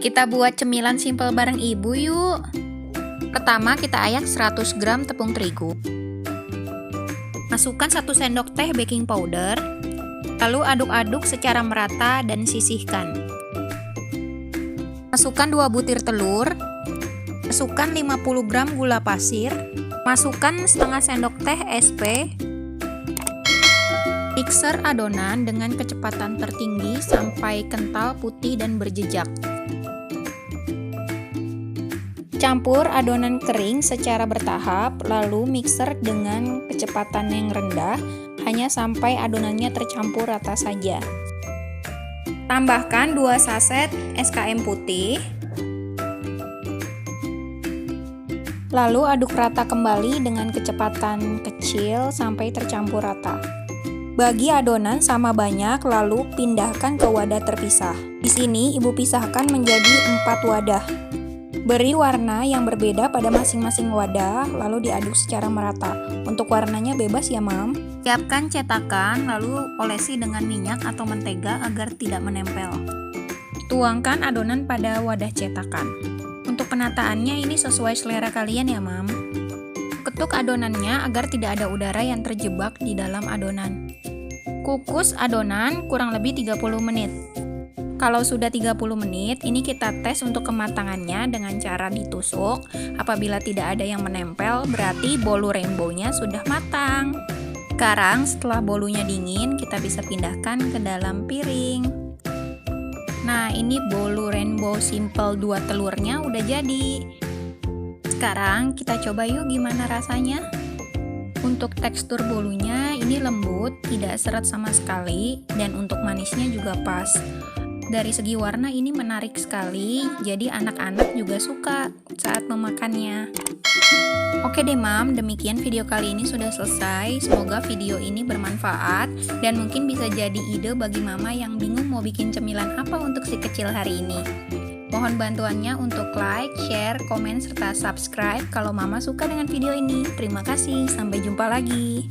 Kita buat cemilan simpel bareng ibu yuk. Pertama kita ayak 100 gram tepung terigu. Masukkan 1 sendok teh baking powder. Lalu aduk-aduk secara merata dan sisihkan. Masukkan 2 butir telur. Masukkan 50 gram gula pasir. Masukkan setengah sendok teh SP. Mixer adonan dengan kecepatan tertinggi sampai kental, putih, dan berjejak. Campur adonan kering secara bertahap, lalu mixer dengan kecepatan yang rendah, hanya sampai adonannya tercampur rata saja. Tambahkan 2 saset SKM putih. Lalu aduk rata kembali dengan kecepatan kecil sampai tercampur rata. Bagi adonan sama banyak, lalu pindahkan ke wadah terpisah. Di sini ibu pisahkan menjadi 4 wadah. Beri warna yang berbeda pada masing-masing wadah, lalu diaduk secara merata. Untuk warnanya bebas ya, Mam. Siapkan cetakan, lalu olesi dengan minyak atau mentega agar tidak menempel. Tuangkan adonan pada wadah cetakan. Untuk penataannya ini sesuai selera kalian ya, Mam. Ketuk adonannya agar tidak ada udara yang terjebak di dalam adonan. Kukus adonan kurang lebih 30 menit. Kalau sudah 30 menit, ini kita tes untuk kematangannya dengan cara ditusuk. Apabila tidak ada yang menempel, berarti bolu rainbow-nya sudah matang. Sekarang setelah bolunya dingin, kita bisa pindahkan ke dalam piring. Nah, ini bolu rainbow simple 2 telurnya udah jadi. Sekarang kita coba yuk gimana rasanya. Untuk tekstur bolunya ini lembut, tidak seret sama sekali, dan untuk manisnya juga pas. Dari segi warna ini menarik sekali, jadi anak-anak juga suka saat memakannya. Oke deh Mam, demikian video kali ini sudah selesai. Semoga video ini bermanfaat dan mungkin bisa jadi ide bagi mama yang bingung mau bikin cemilan apa untuk si kecil hari ini. Mohon bantuannya untuk like, share, komen, serta subscribe kalau mama suka dengan video ini. Terima kasih, sampai jumpa lagi.